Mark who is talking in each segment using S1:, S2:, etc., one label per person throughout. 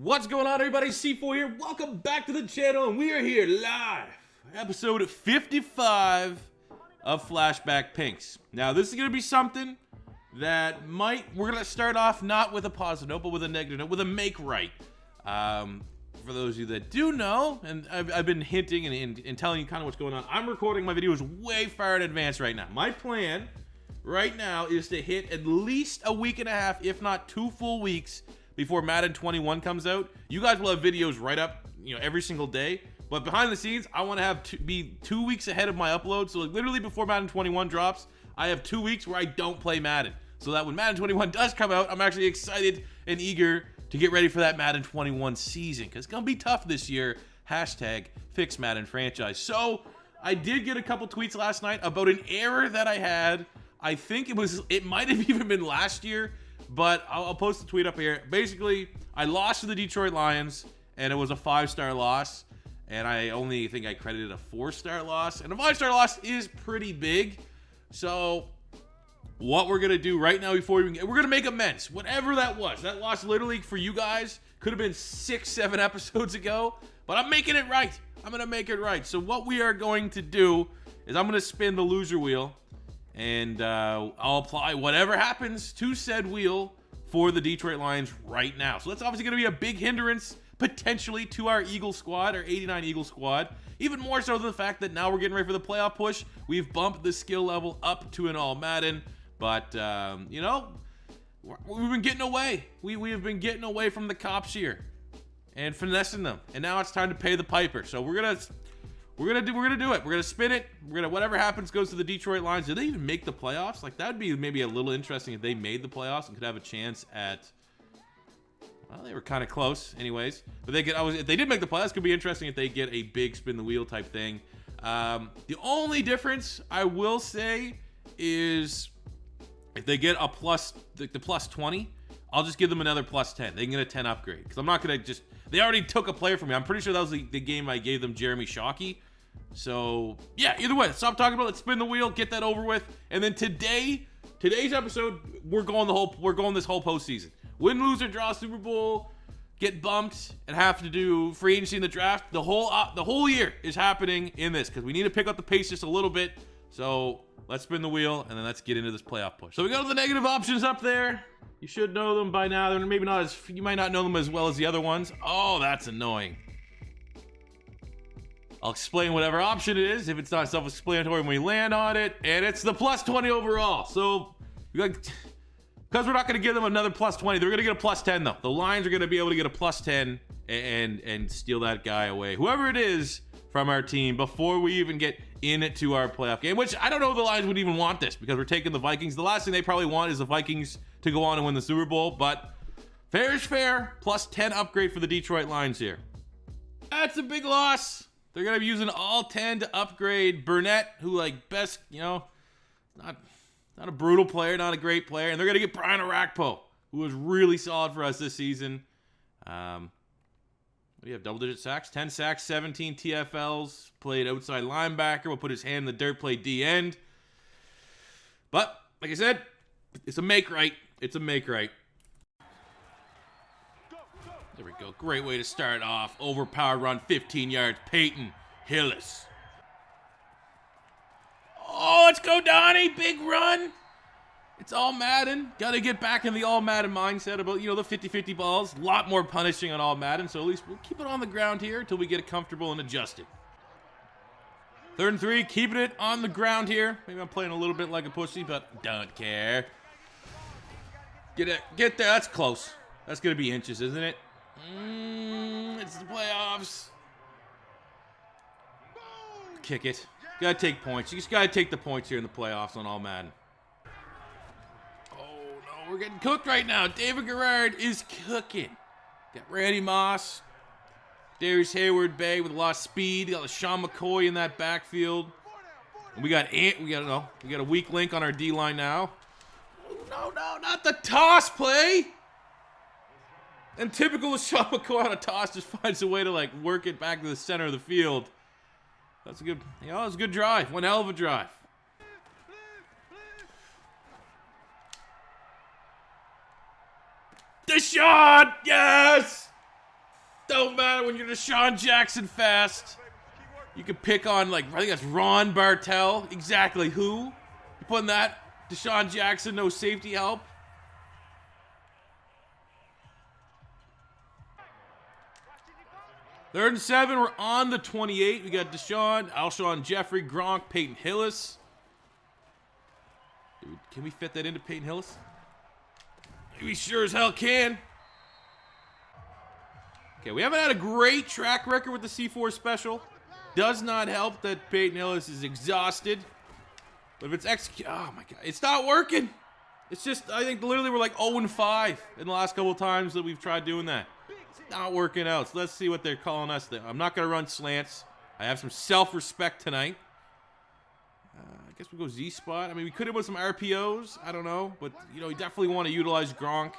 S1: What's going on, everybody? C4 here. Welcome back to the channel, and we are here live. Episode 55 of Flashback Pinks. Now, this is going to be something that we're going to start off not with a positive note, but with a negative note, with a make right. For those of you that do know, and I've been hinting and telling you kind of what's going on, I'm recording my videos way far in advance right now. My plan right now is to hit at least a week and a half, if not 2 full weeks, before Madden 21 comes out. You guys will have videos right up, every single day. But behind the scenes, I want to have be 2 weeks ahead of my upload. So like literally before Madden 21 drops, I have 2 weeks where I don't play Madden. So that when Madden 21 does come out, I'm actually excited and eager to get ready for that Madden 21 season. Because it's going to be tough this year. Hashtag fix Madden franchise. So I did get a couple tweets last night about an error that I had. I think it might have even been last year. But I'll post the tweet up here. Basically, I lost to the Detroit Lions, and it was a 5-star loss. And I only think I credited a 4-star loss. And a 5-star loss is pretty big. So what we're going to do right now before we're going to make amends. Whatever that was. That loss literally for you guys could have been 6-7 episodes ago. But I'm making it right. I'm going to make it right. So what we are going to do is I'm going to spin the loser wheel. And I'll apply whatever happens to said wheel for the Detroit Lions right now. So that's obviously going to be a big hindrance, potentially, to our Eagle squad, our 89 Eagle squad. Even more so than the fact that now we're getting ready for the playoff push. We've bumped the skill level up to an all Madden. But, we've been getting away. We have been getting away from the cops here and finessing them. And now it's time to pay the piper. So we're gonna do it. We're gonna spin it. Whatever happens goes to the Detroit Lions. Did they even make the playoffs? Like, that would be maybe a little interesting if they made the playoffs and could have a chance at. Well, they were kind of close, anyways. But if they did make the playoffs, it could be interesting if they get a big spin the wheel type thing. The only difference I will say is if they get a the plus 20, I'll just give them another plus 10. They can get a 10 upgrade because I'm not gonna just. They already took a player from me. I'm pretty sure that was the game I gave them, Jeremy Shockey. So, yeah, either way, stop talking about it. Let's spin the wheel, get that over with. And then today's episode, we're going this whole postseason. Win, lose, or draw Super Bowl, get bumped, and have to do free agency in the draft. The whole year is happening in this because we need to pick up the pace just a little bit. So let's spin the wheel, and then let's get into this playoff push. So we go to the negative options up there. You should know them by now. They're maybe not you might not know them as well as the other ones. Oh, that's annoying. I'll explain whatever option it is if it's not self-explanatory when we land on it. And it's the plus 20 overall. So, because we're not going to give them another plus 20, they're going to get a plus 10 though. The Lions are going to be able to get a plus 10 and steal that guy away. Whoever it is from our team before we even get into our playoff game, which I don't know if the Lions would even want this because we're taking the Vikings. The last thing they probably want is the Vikings to go on and win the Super Bowl, but fair is fair. Plus 10 upgrade for the Detroit Lions here. That's a big loss. They're going to be using all 10 to upgrade Burnett, who not a brutal player, not a great player. And they're going to get Brian Arakpo, who was really solid for us this season. We have double-digit sacks, 10 sacks, 17 TFLs, played outside linebacker, will put his hand in the dirt, played D-end. But, like I said, it's a make right. It's a make right. There we go. Great way to start off. Overpowered run, 15 yards. Peyton Hillis. Oh, let's go, Donnie. Big run. It's all Madden. Got to get back in the all Madden mindset about, the 50-50 balls. A lot more punishing on all Madden, so at least we'll keep it on the ground here until we get it comfortable and adjusted. 3rd and 3, keeping it on the ground here. Maybe I'm playing a little bit like a pussy, but don't care. Get there. That's close. That's going to be inches, isn't it? It's the playoffs. Kick it. Got to take points. You just got to take the points here in the playoffs on all Madden. We're getting cooked right now. David Garrard is cooking. Got Randy Moss, Darius Hayward Bay with a lot of speed. Got LaShawn McCoy in that backfield. And we got a weak link on our D-line now. No, not the toss play. And typical LaShawn McCoy on a toss just finds a way to work it back to the center of the field. That's a good, it was a good drive. One hell of a drive. The shot! Yes! when you're Deshaun Jackson fast. You can pick on, like, I think that's Ron Bartell. Exactly who? You putting that? Deshaun Jackson, no safety help. Third and 7, we're on the 28. We got Deshaun, Alshon Jeffrey, Gronk, Peyton Hillis. Dude, can we fit that into Peyton Hillis? We sure as hell can. Okay, we haven't had a great track record with the C4 special. Does not help that Peyton Hillis is exhausted. But if it's oh my God, it's not working. It's just, I think literally we're like 0-5 in the last couple of times that we've tried doing that. It's not working out. So let's see what they're calling us. I'm not going to run slants. I have some self-respect tonight. I guess we go Z-spot. I mean, we could have with some RPOs. I don't know. But, you know, we definitely want to utilize Gronk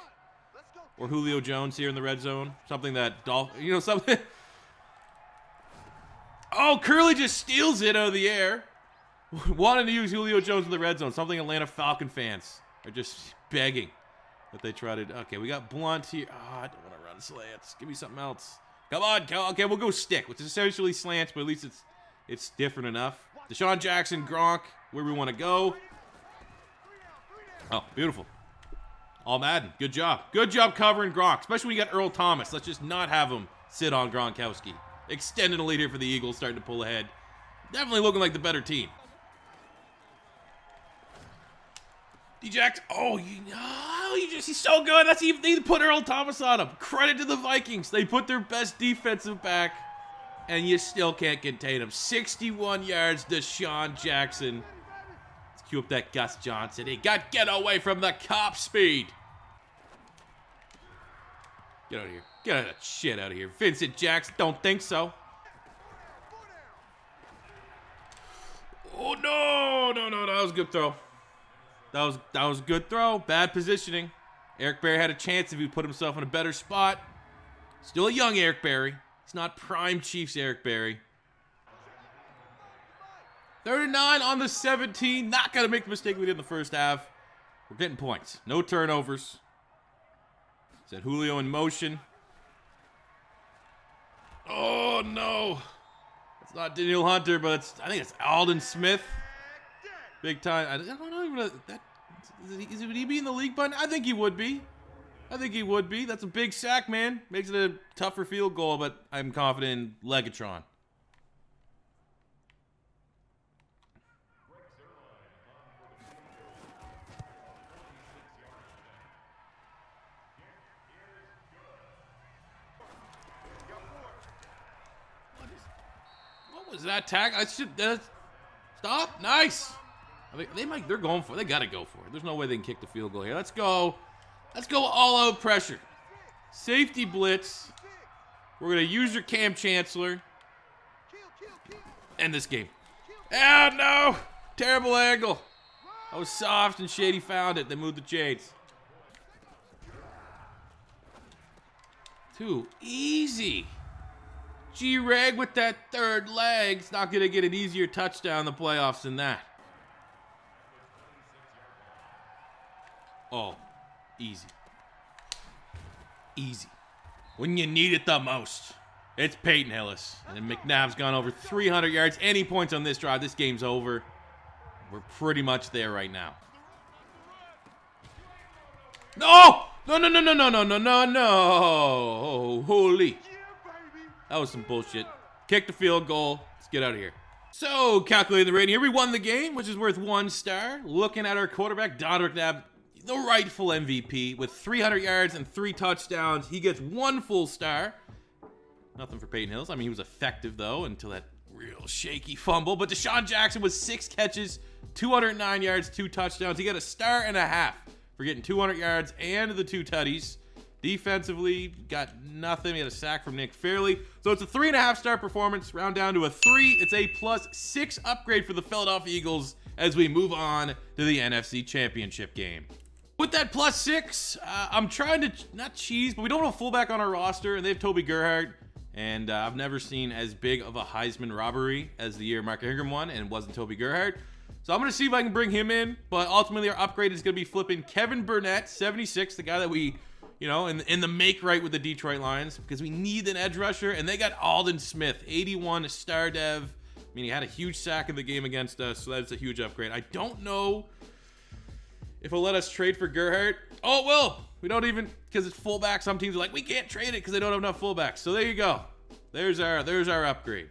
S1: or Julio Jones here in the red zone. Something that, you know, something. Oh, Curly just steals it out of the air. Wanting to use Julio Jones in the red zone. Something Atlanta Falcon fans are just begging that they try to. Okay, we got Blunt here. Oh, I don't want to run slants. Give me something else. Come on. Okay, we'll go stick, which is essentially slants, but at least it's different enough. Deshaun Jackson, Gronk, where we want to go. Oh, beautiful. All Madden. Good job. Good job covering Gronk, especially when you got Earl Thomas. Let's just not have him sit on Gronkowski. Extending a lead here for the Eagles, starting to pull ahead. Definitely looking like the better team. D-Jax. Oh, he's so good. That's even they put Earl Thomas on him. Credit to the Vikings. They put their best defensive back, and you still can't contain him. 61 yards, Deshaun Jackson. Let's cue up that Gus Johnson. He got get away from the cop speed. Get out of here. Get that shit out of here. Vincent Jackson, don't think so. Oh, no. That was a good throw. That was a good throw. Bad positioning. Eric Berry had a chance if he put himself in a better spot. Still a young Eric Berry. He's not prime Chiefs Eric Berry. 39 on the 17. Not going to make the mistake we did in the first half. We're getting points. No turnovers. Set Julio in motion. Oh, no. It's not Daniel Hunter, but I think it's Alden Smith. Big time. I don't know even would he be in the league by now? I think he would be. That's a big sack, man. Makes it a tougher field goal, but I'm confident in Legatron. What was that tackle? Stop. Nice. They're going for it. They got to go for it. There's no way they can kick the field goal here. Let's go all out pressure. Safety blitz. We're going to use your Cam Chancellor. End this game. Oh, no. Terrible angle. I was soft and Shady found it. They moved the chains. Too easy. G-Reg with that third leg. It's not going to get an easier touchdown in the playoffs than that. Oh, easy. Easy. When you need it the most. It's Peyton Hillis. And then McNabb's gone over 300 yards. Any points on this drive, this game's over. We're pretty much there right now. No! No. Holy. That was some bullshit. Kick the field goal. Let's get out of here. So, calculating the rating here, we won the game, which is worth 1 star. Looking at our quarterback, Donovan McNabb, the rightful MVP with 300 yards and 3 touchdowns. He gets 1 full star. Nothing for Peyton Hillis. I mean, he was effective, though, until that real shaky fumble. But Deshaun Jackson with 6 catches, 209 yards, 2 touchdowns. He got a star and a half for getting 200 yards and the 2 tutties. Defensively, got nothing. He had a sack from Nick Fairley. So it's a 3.5 star performance. Round down to a 3. It's a +6 upgrade for the Philadelphia Eagles as we move on to the NFC Championship game. With that +6, I'm trying to not cheese, but we don't have a fullback on our roster, and they have Toby Gerhardt. And I've never seen as big of a Heisman robbery as the year Mark Ingram won, and it wasn't Toby Gerhardt. So I'm going to see if I can bring him in, but ultimately our upgrade is going to be flipping Kevin Burnett, 76, the guy that we you know, in the make right with the Detroit Lions, because we need an edge rusher, and they got Aldon Smith, 81 star dev. I mean, he had a huge sack in the game against us, so that's a huge upgrade. I don't know if it'll let us trade for Gerhardt. Oh, it will. We don't even, because it's fullback. Some teams are like, we can't trade it because they don't have enough fullbacks. So there you go. There's our upgrade.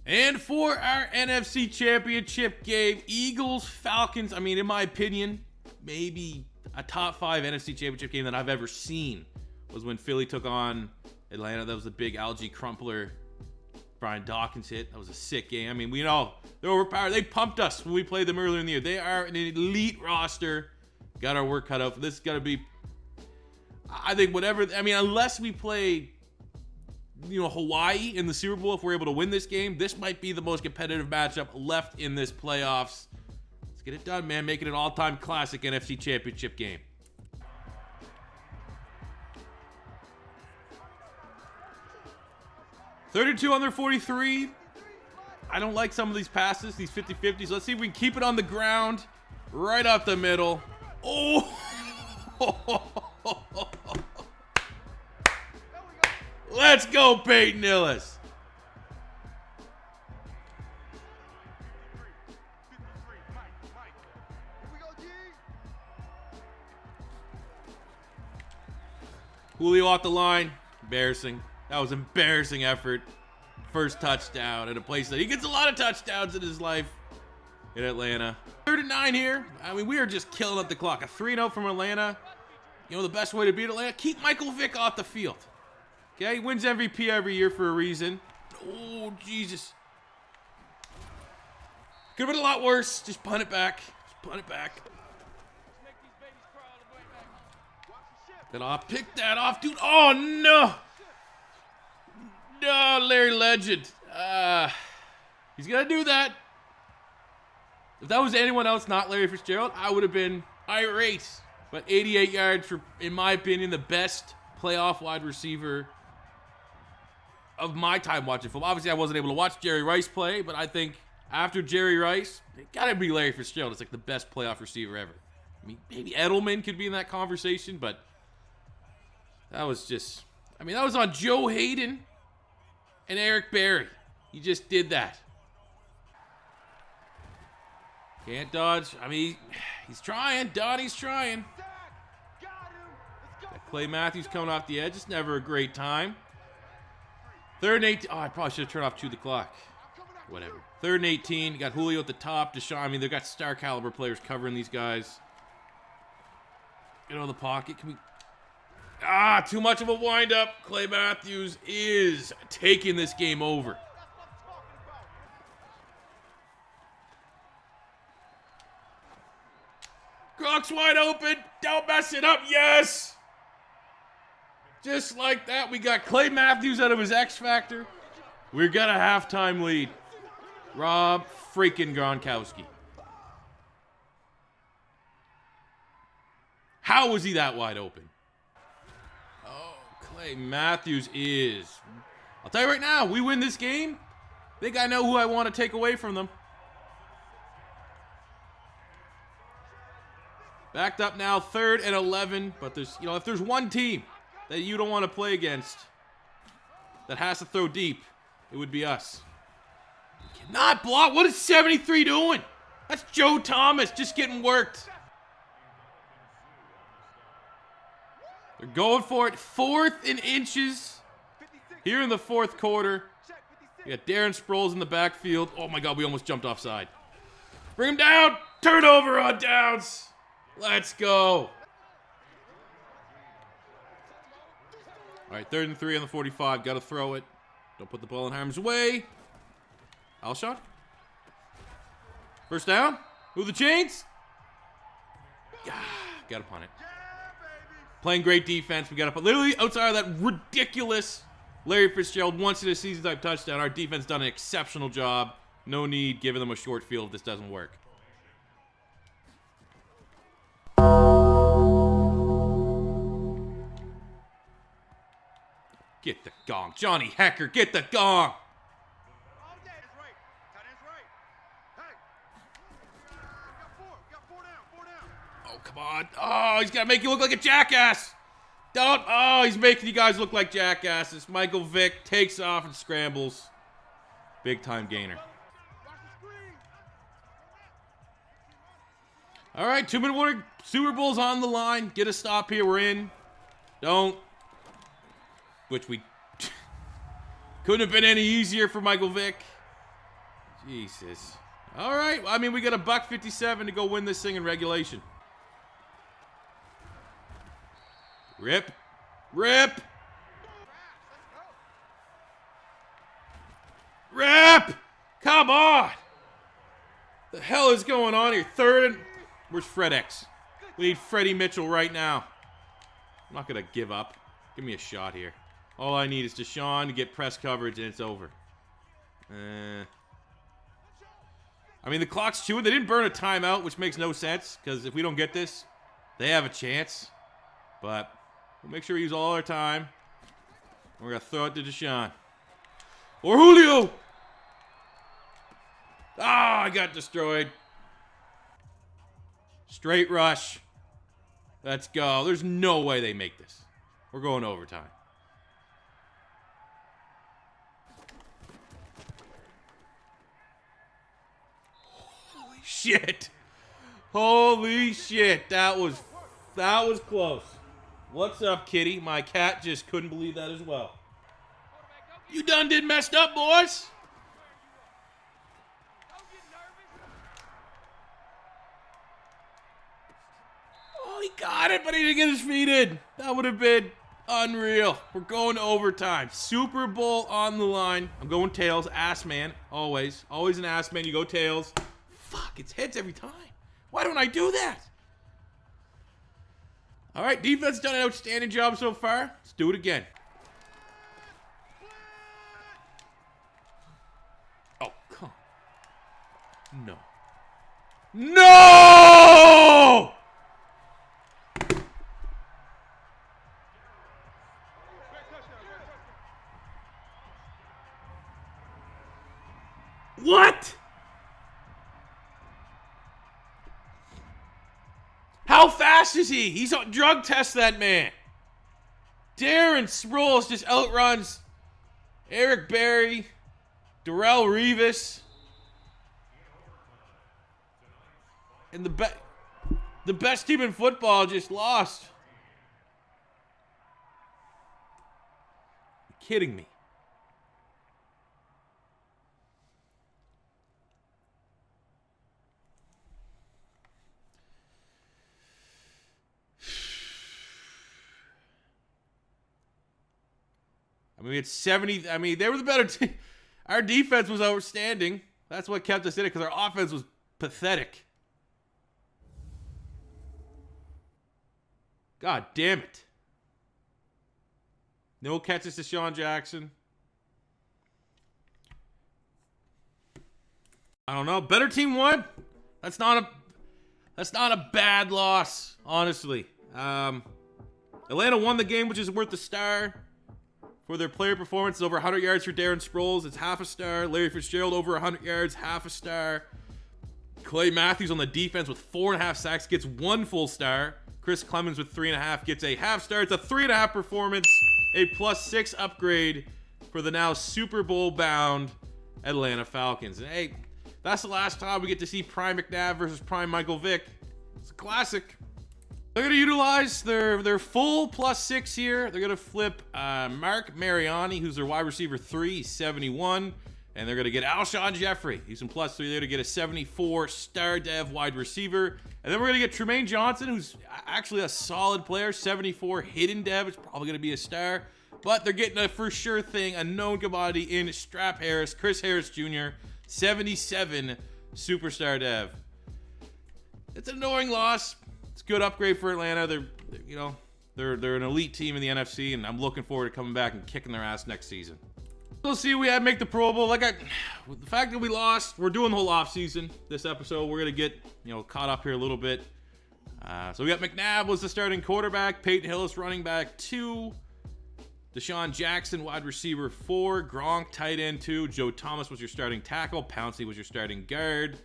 S1: And for our NFC Championship game, Eagles, Falcons. I mean, in my opinion, maybe a top 5 NFC Championship game that I've ever seen was when Philly took on Atlanta. That was a big Algie Crumpler Brian Dawkins hit. That was a sick game. I mean, we know they're overpowered. They pumped us when we played them earlier in the year. They are an elite roster. Got our work cut out for this. Is gonna be, I think, whatever. I mean, unless we play, you know, Hawaii in the Super Bowl, if we're able to win this game, this might be the most competitive matchup left in this playoffs. Let's get it done, man. Make it an all-time classic NFC Championship game. $32 on their 43. I don't like some of these passes, these 50-50s. Let's see if we can keep it on the ground, right up the middle. Oh! Let's go, Peyton Hillis. Julio off the line. Embarrassing. That was an embarrassing effort. First touchdown at a place that he gets a lot of touchdowns in his life in Atlanta. 3rd and 9 here. I mean, we are just killing up the clock. A 3-0 from Atlanta. You know, the best way to beat Atlanta, keep Michael Vick off the field. Okay, he wins MVP every year for a reason. Oh, Jesus. Could have been a lot worse. Just punt it back. Just punt it back. Then I'll pick that off, dude. Oh, no. No, Larry Legend. He's going to do that. If that was anyone else, not Larry Fitzgerald, I would have been irate. But 88 yards for, in my opinion, the best playoff wide receiver of my time watching football. Obviously, I wasn't able to watch Jerry Rice play, but I think after Jerry Rice, it got to be Larry Fitzgerald. It's like the best playoff receiver ever. I mean, maybe Edelman could be in that conversation, but that was just, I mean, that was on Joe Hayden and Eric Berry. He just did that. Can't dodge. I mean, he's trying. Donnie's trying. Got Clay Matthews coming off the edge. It's never a great time. 3rd and 18. Oh, I probably should have turned off 2 the clock. Whatever. 3rd and 18. You got Julio at the top. Deshaun. I mean, they've got star caliber players covering these guys. Get out of the pocket. Can we? Too much of a windup. Clay Matthews is taking this game over. Gronk's wide open. Don't mess it up. Yes. Just like that, we got Clay Matthews out of his X Factor. We've got a halftime lead. Rob freaking Gronkowski. How was he that wide open? Oh, Clay Matthews is. I'll tell you right now, we win this game. I think I know who I want to take away from them. Backed up now, 3rd and 11. But there's, you know, if there's one team that you don't want to play against that has to throw deep, it would be us. Cannot block. What is 73 doing? That's Joe Thomas just getting worked. They're going for it. 4th and inches here in the 4th quarter. We got Darren Sproles in the backfield. Oh my God, we almost jumped offside. Bring him down. Turnover on downs. Let's go. All right, 3rd and 3 on the 45. Got to throw it. Don't put the ball in harm's way. Alshon. First down. Move the chains. Got to punt it. Playing great defense. We got to put literally outside of that ridiculous Larry Fitzgerald once in a season type touchdown. Our defense done an exceptional job. No need giving them a short field if this doesn't work. Get the gong. Johnny Hecker, get the gong. Oh, come on. Oh, he's got to make you look like a jackass. Don't. Oh, he's making you guys look like jackasses. Michael Vick takes off and scrambles. Big time gainer. All right, 2-minute warning. Super Bowl's on the line. Get a stop here. We're in. Don't. Which we couldn't have been any easier for Michael Vick. Jesus. All right. I mean, we got a $1.57 to go win this thing in regulation. Rip. Rip. Rip. Come on. The hell is going on here? Third and... Where's Fred X? We need Freddie Mitchell right now. I'm not going to give up. Give me a shot here. All I need is Deshaun to get press coverage, and it's over. I mean, the clock's chewing. They didn't burn a timeout, which makes no sense, because if we don't get this, they have a chance. But we'll make sure we use all our time. We're going to throw it to Deshaun. Or Julio! Ah, I got destroyed. Straight rush. Let's go. There's no way they make this. We're going to overtime. Holy shit. Holy shit. That was close. What's up, kitty? My cat just couldn't believe that as well. You done did messed up, boys. Oh, he got it, but he didn't get his feet in. That would have been unreal. We're going to overtime. Super Bowl on the line. I'm going tails. Ass man. Always. Always an ass man. You go tails. Fuck, it's heads every time. Why don't I do that? All right, defense done an outstanding job so far. Let's do it again. Oh, come on. No. No! What? How fast is he? He's on drug test, that man. Darren Sproles just outruns Eric Berry, Darrelle Revis, and the best team in football just lost. You're kidding me. I mean, it's 70. I mean, they were the better team. Our defense was outstanding. That's what kept us in it, because our offense was pathetic. God damn it. No catches to Sean Jackson. I don't know. Better team won. That's not a bad loss, honestly. Atlanta won the game, which is worth a star. For their player performance, over 100 yards for Darren Sproles, it's half a star. Larry Fitzgerald over 100 yards, half a star. Clay Matthews on the defense with 4.5 sacks gets 1 full star. Chris Clemens with 3.5 gets a half star. It's a 3.5 performance, a +6 upgrade for the now Super Bowl bound Atlanta Falcons. And hey, that's the last time we get to see Prime McNabb versus Prime Michael Vick. It's a classic. They're going to utilize their full +6 here. They're going to flip Mark Mariani, who's their wide receiver 3, he's 71. And they're going to get Alshon Jeffrey. He's in +3 there to get a 74 star dev wide receiver. And then we're going to get Tremaine Johnson, who's actually a solid player, 74 hidden dev. It's probably going to be a star. But they're getting a for sure thing, a known commodity in Strap Harris, Chris Harris Jr., 77 superstar dev. It's an annoying loss. It's a good upgrade for Atlanta. They're an elite team in the NFC, and I'm looking forward to coming back and kicking their ass next season. We'll see we had make the Pro Bowl. The fact that we lost, we're doing the whole offseason this episode. We're gonna get caught up here a little bit. So we got McNabb was the starting quarterback, Peyton Hillis running back 2, Deshaun Jackson wide receiver 4, Gronk tight end 2, Joe Thomas was your starting tackle, Pouncey was your starting guard.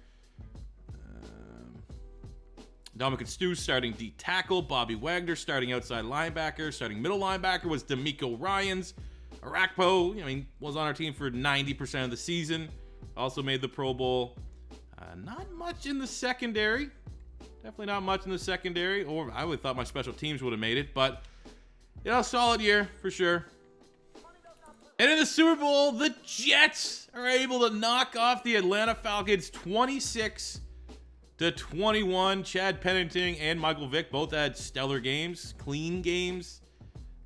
S1: Dominican Stu starting D tackle. Bobby Wagner starting outside linebacker. Starting middle linebacker was D'Amico Ryans. Arakpo, was on our team for 90% of the season. Also made the Pro Bowl. Not much in the secondary. Definitely not much in the secondary. Or I would have thought my special teams would have made it. But, solid year for sure. And in the Super Bowl, the Jets are able to knock off the Atlanta Falcons 26-21. Chad Pennington and Michael Vick both had stellar games, clean games.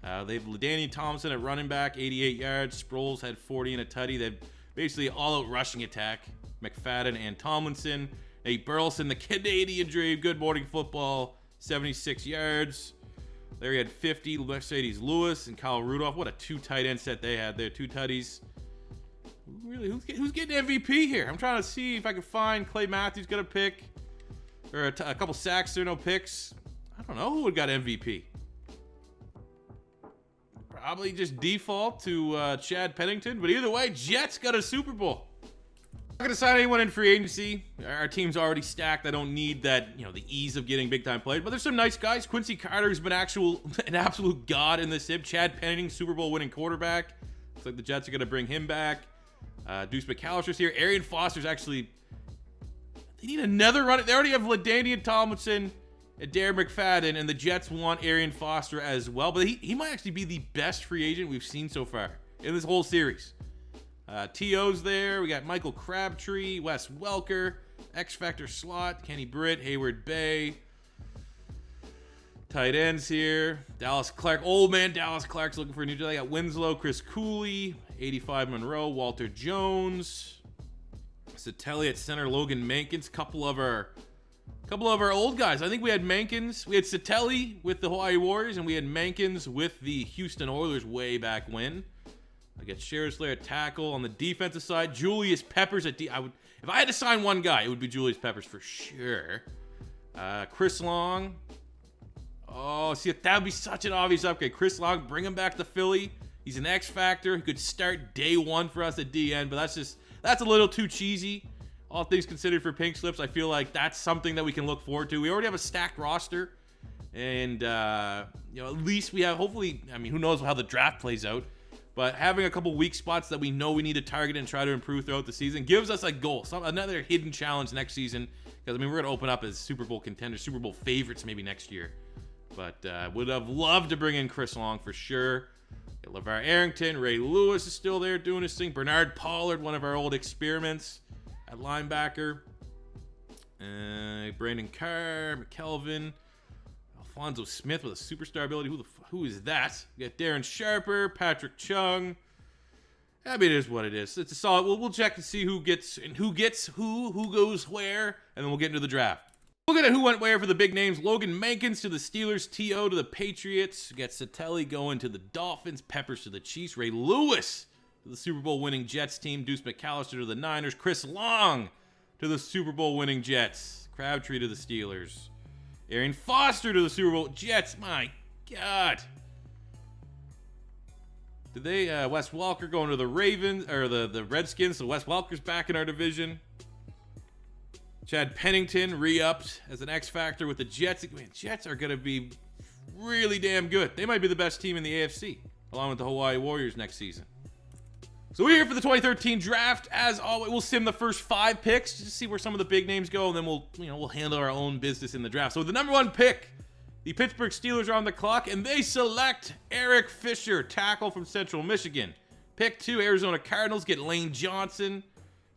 S1: They have LaDainian Tomlinson at running back, 88 yards. Sproles had 40 and a tutty. They have basically all-out rushing attack. McFadden and Tomlinson. Nate Burleson, the Canadian Dream, Good Morning Football, 76 yards. Larry had 50. Mercedes Lewis and Kyle Rudolph. What a two tight end set they had there. Two tutties. Really, who's getting MVP here? I'm trying to see if I can find Clay Matthews got a pick. Or a couple sacks there, no picks. I don't know who would got MVP. Probably just default to Chad Pennington. But either way, Jets got a Super Bowl. Not going to sign anyone in free agency. Our team's already stacked. I don't need that, the ease of getting big-time players. But there's some nice guys. Quincy Carter's been an absolute god in this sim. Chad Pennington, Super Bowl winning quarterback. Looks like the Jets are going to bring him back. Deuce McAllister's here. Arian Foster's actually... They need another run. They already have LaDainian Tomlinson and Darren McFadden, and the Jets want Arian Foster as well. But he might actually be the best free agent we've seen so far in this whole series. T.O.'s there. We got Michael Crabtree, Wes Welker, X-Factor slot, Kenny Britt, Hayward Bay. Tight ends here. Dallas Clark. Old man Dallas Clark's looking for a new job. They got Winslow, Chris Cooley, 85 Monroe, Walter Jones. Satelli at center, Logan Mankins. Couple of our old guys. I think we had Mankins. We had Satelli with the Hawaii Warriors, and we had Mankins with the Houston Oilers way back when. I got Shersler at tackle. On the defensive side, Julius Peppers at if I had to sign one guy, it would be Julius Peppers for sure. Chris Long. Oh, see, that would be such an obvious upgrade. Chris Long, bring him back to Philly. He's an X factor. He could start day one for us at DN, but that's a little too cheesy. All things considered for pink slips, I feel like that's something that we can look forward to. We already have a stacked roster, and at least we have. Hopefully, who knows how the draft plays out. But having a couple weak spots that we know we need to target and try to improve throughout the season gives us a goal, another hidden challenge next season. Because, we're going to open up as Super Bowl contenders, Super Bowl favorites maybe next year. But would have loved to bring in Chris Long for sure. LeVar Arrington, Ray Lewis is still there doing his thing. Bernard Pollard, one of our old experiments at linebacker. Brandon Carr, McKelvin. Alfonso Smith with a superstar ability. Who is that? We got Darren Sharper, Patrick Chung. It is what it is. It's a solid. We'll check to see who gets who goes where, and then we'll get into the draft. Looking at who went where for the big names. Logan Mankins to the Steelers, T.O. to the Patriots. We got Satelli going to the Dolphins, Peppers to the Chiefs, Ray Lewis to the Super Bowl winning Jets team, Deuce McAllister to the Niners, Chris Long to the Super Bowl winning Jets, Crabtree to the Steelers. Arian Foster to the Super Bowl Jets. My God. Did they, Wes Welker going to the Ravens, or the Redskins, so Wes Welker's back in our division. Chad Pennington re-upped as an X-Factor with the Jets. Man, Jets are going to be really damn good. They might be the best team in the AFC, along with the Hawaii Warriors next season. So we're here for the 2013 draft. As always, we'll sim the first 5 picks just to see where some of the big names go, and then we'll handle our own business in the draft. So the number 1 pick, the Pittsburgh Steelers are on the clock, and they select Eric Fisher, tackle from Central Michigan. Pick 2, Arizona Cardinals get Lane Johnson.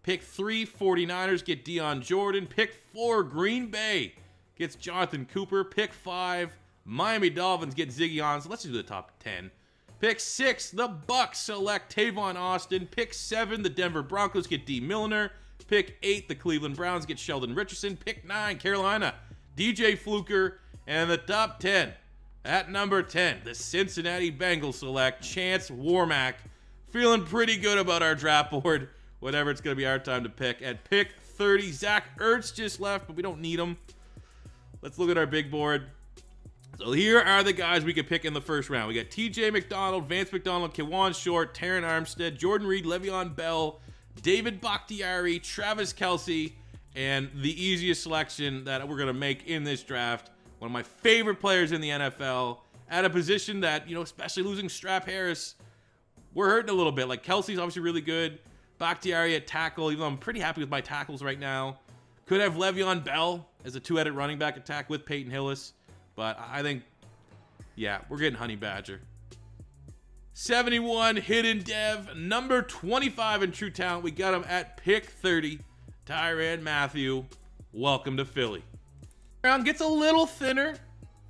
S1: Pick 3, 49ers get Dion Jordan. Pick 4, Green Bay gets Jonathan Cooper. Pick 5, Miami Dolphins get Ziggy Ansah. Let's do the top 10. Pick 6, the Bucks select Tavon Austin. Pick 7, the Denver Broncos get D. Milliner. Pick 8, the Cleveland Browns get Sheldon Richardson. Pick 9, Carolina, DJ Fluker. And the top 10, at number 10, the Cincinnati Bengals select Chance Warmack. Feeling pretty good about our draft board, whatever it's going to be our time to pick. At pick 30, Zach Ertz just left, but we don't need him. Let's look at our big board. So here are the guys we could pick in the first round. We got TJ McDonald, Vance McDonald, Kewan Short, Taron Armstead, Jordan Reed, Le'Veon Bell, David Bakhtiari, Travis Kelce, And the easiest selection that we're going to make in this draft, one of my favorite players in the NFL, at a position that, you know, especially losing Strap Harris, we're hurting a little bit. Like, Kelsey's obviously really good. Bakhtiari at tackle, even though I'm pretty happy with my tackles right now. Could have Le'Veon Bell as a two-headed running back attack with Peyton Hillis. But I think, yeah, we're getting Honey Badger. 71, hidden dev, number 25 in true talent. We got him at pick 30. Tyrann Mathieu, welcome to Philly. Round gets a little thinner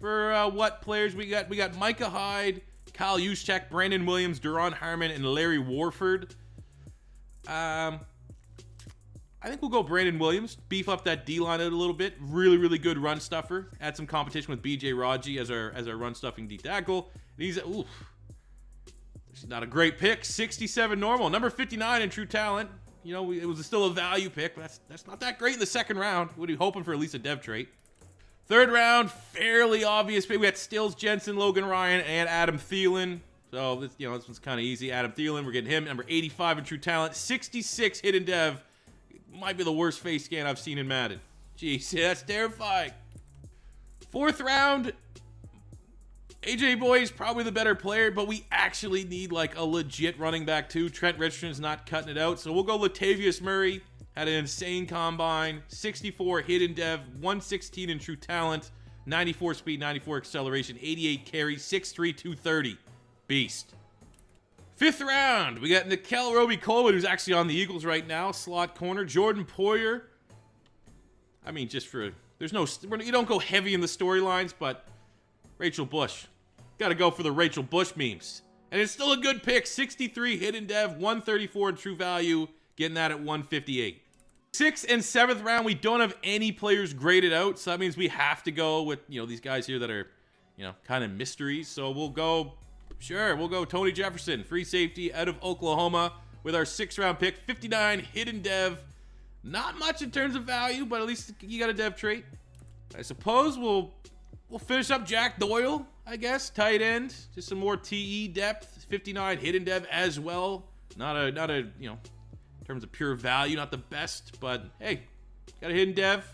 S1: for what players we got. We got Micah Hyde, Kyle Juszczyk, Brandon Williams, Duron Harmon, and Larry Warford. I think we'll go Brandon Williams. Beef up that D-line a little bit. Really, really good run stuffer. Add some competition with B.J. Raji as our run stuffing D tackle. And he's oof. This is not a great pick. 67 normal. Number 59 in true talent. You know, it was still a value pick, but that's not that great in the second round. What are you hoping for? At least a dev trait. Third round, fairly obvious. We got Stills, Jensen, Logan Ryan, and Adam Thielen. So this one's kind of easy. Adam Thielen, we're getting him. Number 85 in true talent. 66 hidden dev. Might be the worst face scan I've seen in Madden. Jeez, that's terrifying. Fourth round, AJ Boy is probably the better player, but we actually need like a legit running back too. Trent Richardson's not cutting it out, so we'll go Latavius Murray. Had an insane combine, 64 hidden dev, 116 in true talent, 94 speed, 94 acceleration, 88 carry, 6'3", 230. Beast. Fifth round, we got Nickel Roby-Coleman, who's actually on the Eagles right now. Slot corner, Jordan Poyer. I mean, just for, you don't go heavy in the storylines, but Rachel Bush. Got to go for the Rachel Bush memes. And it's still a good pick. 63 hidden dev, 134 in true value. Getting that at 158. Sixth and seventh round, we don't have any players graded out. So that means we have to go with, these guys here that are, kind of mysteries. So we'll go Tony Jefferson, free safety out of Oklahoma with our 6th round pick. 59 hidden dev. Not much in terms of value, but at least you got a dev trait. I suppose we'll finish up Jack Doyle, I guess, tight end. Just some more TE depth. 59 hidden dev as well. Not a in terms of pure value, not the best, but hey, got a hidden dev.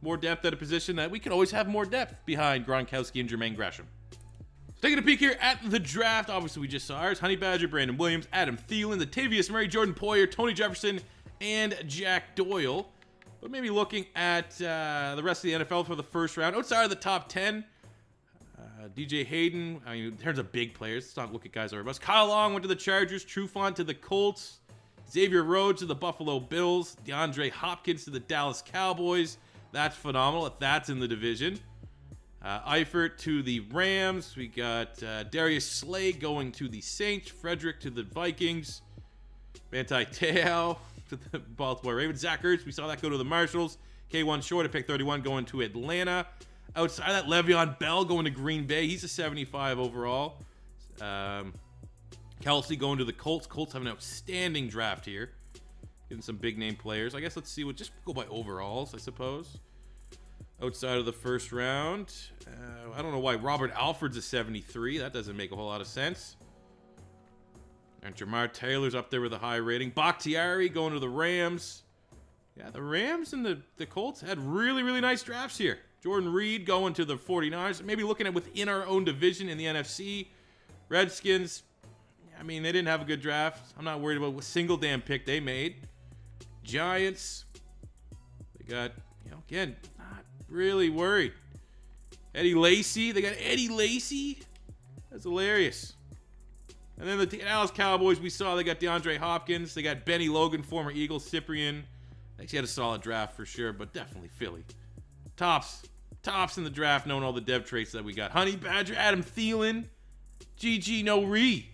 S1: More depth at a position that we can always have more depth behind Gronkowski and Jermaine Gresham. Taking a peek here at the draft. Obviously, we just saw ours. Honey Badger, Brandon Williams, Adam Thielen, Latavius Murray, Jordan Poyer, Tony Jefferson, and Jack Doyle. But maybe looking at the rest of the NFL for the first round, outside of the top 10, DJ Hayden, in terms of big players, let's not look at guys over us. Kyle Long went to the Chargers, Trufant to the Colts, Xavier Rhodes to the Buffalo Bills, DeAndre Hopkins to the Dallas Cowboys. That's phenomenal if that's in the division. Eifert to the Rams. We got Darius Slay going to the Saints, Frederick to the Vikings, Manti Te'o to the Baltimore Ravens. Zach Ertz, we saw that go to the Marshals. K1 Short at pick 31 going to Atlanta. Outside that, Le'Veon Bell going to Green Bay. He's a 75 overall. Kelsey going to the Colts. Colts have an outstanding draft here. Getting some big name players. I guess let's see what, just go by overalls, I suppose. Outside of the first round. I don't know why Robert Alford's a 73. That doesn't make a whole lot of sense. And Jamar Taylor's up there with a high rating. Bakhtiari going to the Rams. Yeah, the Rams and the Colts had really, really nice drafts here. Jordan Reed going to the 49ers. Maybe looking at within our own division in the NFC. Redskins, I mean, they didn't have a good draft. I'm not worried about what single damn pick they made. Giants, they got, again, not really worried. Eddie Lacy, they got Eddie Lacy. That's hilarious. And then the Dallas Cowboys, we saw they got DeAndre Hopkins. They got Benny Logan, former Eagle, Cyprian. They actually had a solid draft for sure, but definitely Philly. Tops in the draft, knowing all the dev traits that we got. Honey Badger, Adam Thielen, GG no re.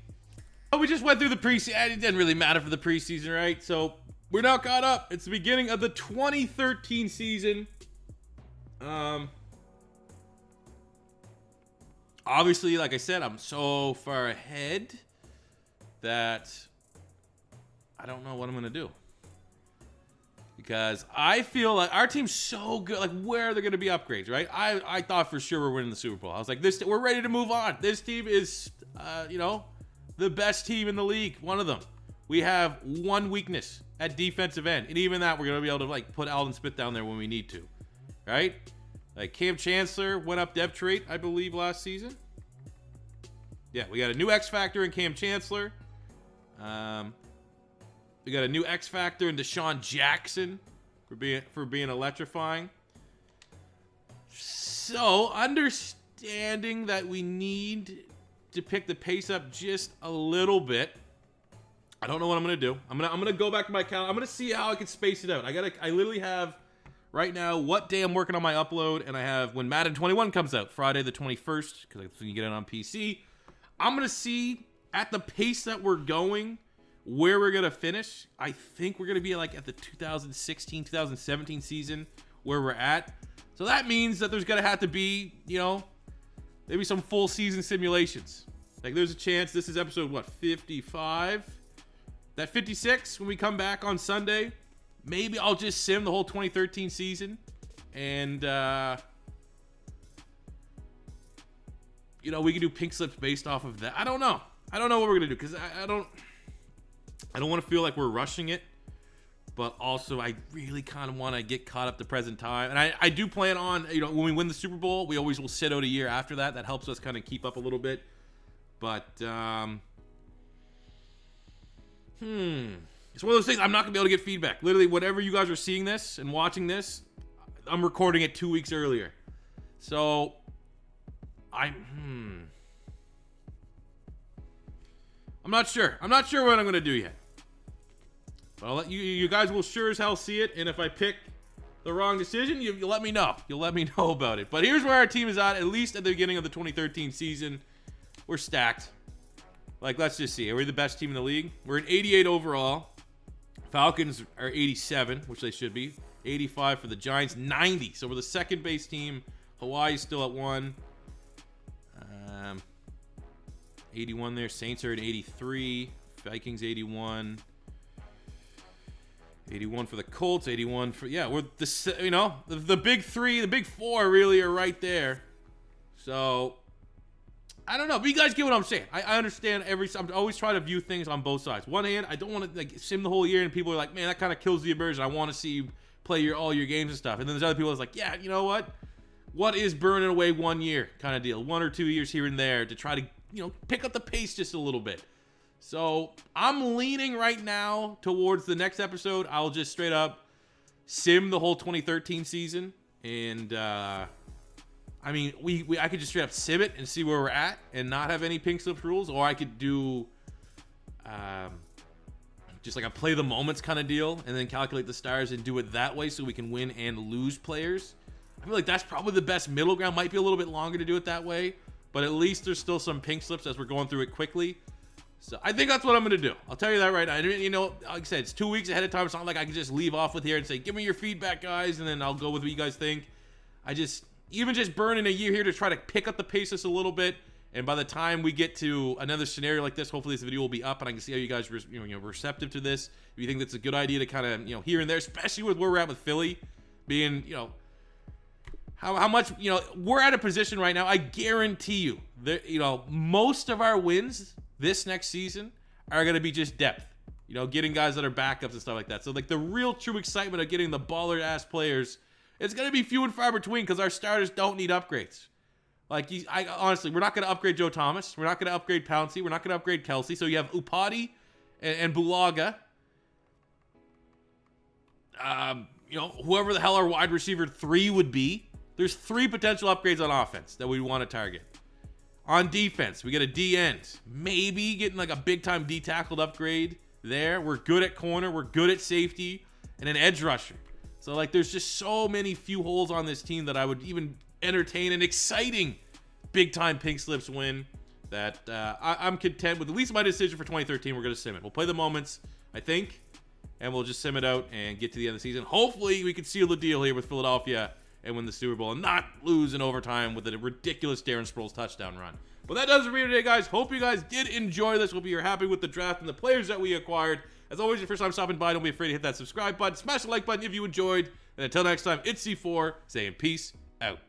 S1: Oh, we just went through the preseason. It didn't really matter for the preseason, right? So we're now caught up. It's the beginning of the 2013 season. Obviously, like I said, I'm so far ahead that I don't know what I'm going to do. Because I feel like our team's so good. Like, where are there going to be upgrades, right? I thought for sure we're winning the Super Bowl. I was like, we're ready to move on. This team is, the best team in the league. One of them. We have one weakness, at defensive end. And even that, we're going to be able to like put Alden Smith down there when we need to. Right? Like Cam Chancellor went up depth trait, I believe, last season. Yeah, we got a new X factor in Cam Chancellor. We got a new X factor in Deshaun Jackson for being electrifying. So, understanding that we need to pick the pace up just a little bit. I don't know what I'm gonna do. I'm gonna go back to my calendar. I'm gonna see how I can space it out. I literally have right now what day I'm working on my upload, and I have when Madden 21 comes out, Friday the 21st, because that's when you get it on PC. I'm gonna see at the pace that we're going where we're gonna finish. I think we're gonna be like at the 2016-2017 season where we're at. So that means that there's gonna have to be, maybe some full season simulations. Like there's a chance this is episode 55. That 56 when we come back on Sunday. Maybe I'll just sim the whole 2013 season, and we can do pink slips based off of that. I don't know what we're gonna do because I don't want to feel like we're rushing it, but also I really kind of want to get caught up to present time. And I do plan on, when we win the Super Bowl, we always will sit out a year after that. That helps us kind of keep up a little bit. But it's one of those things I'm not gonna be able to get feedback. Literally, whatever you guys are seeing this and watching this, I'm recording it 2 weeks earlier. So I'm not sure. I'm not sure what I'm gonna do yet. But I'll let you guys will sure as hell see it. And if I pick the wrong decision, you let me know. You'll let me know about it. But here's where our team is at least at the beginning of the 2013 season. We're stacked. Like, let's just see. Are we the best team in the league? We're an 88 overall. Falcons are 87, which they should be. 85 for the Giants. 90. So we're the second base team. Hawaii's still at 1. 81 there. Saints are at 83. Vikings 81. 81 for the Colts. 81 for we're the big three, the big four really are right there. So I don't know, but you guys get what I'm saying. I understand I'm always trying to view things on both sides. One hand, I don't want to sim the whole year, and people are like, man, that kind of kills the immersion. I want to see you play all your games and stuff. And then there's other people that's like, yeah, you know what? What is burning away 1 year kind of deal? 1 or 2 years here and there to try to pick up the pace just a little bit. So I'm leaning right now towards the next episode. I'll just straight up sim the whole 2013 season, and I could just straight up sim it and see where we're at and not have any pink slips rules, or I could do just like a play the moments kind of deal and then calculate the stars and do it that way so we can win and lose players. I feel like that's probably the best middle ground. Might be a little bit longer to do it that way, but at least there's still some pink slips as we're going through it quickly. So I think that's what I'm going to do. I'll tell you that right now. Like I said, it's 2 weeks ahead of time. It's not like I can just leave off with here and say, give me your feedback, guys, and then I'll go with what you guys think. Even just burning a year here to try to pick up the pace just a little bit, and by the time we get to another scenario like this, hopefully this video will be up and I can see how you guys receptive to this. If you think that's a good idea to kind of here and there, especially with where we're at with Philly being how much we're at a position right now. I guarantee you that most of our wins this next season are going to be just depth, getting guys that are backups and stuff like that. So like the real true excitement of getting the baller ass players, it's going to be few and far between because our starters don't need upgrades. Honestly, we're not going to upgrade Joe Thomas. We're not going to upgrade Pouncey. We're not going to upgrade Kelsey. So you have Upati and Bulaga. Whoever the hell our wide receiver 3 would be. There's 3 potential upgrades on offense that we want to target. On defense, we get a D end. Maybe getting like a big time D tackled upgrade there. We're good at corner. We're good at safety and an edge rusher. So like there's just so many few holes on this team that I would even entertain an exciting big time pink slips win that I'm content with. At least my decision for 2013, we're going to sim it. We'll play the moments, I think, and we'll just sim it out and get to the end of the season. Hopefully we can seal the deal here with Philadelphia and win the Super Bowl and not lose in overtime with a ridiculous Darren Sproles touchdown run. But that does it for me today, guys. Hope you guys did enjoy this. Hope you're happy with the draft and the players that we acquired. As always, your first time stopping by, don't be afraid to hit that subscribe button. Smash the like button if you enjoyed. And until next time, it's C4 saying peace out.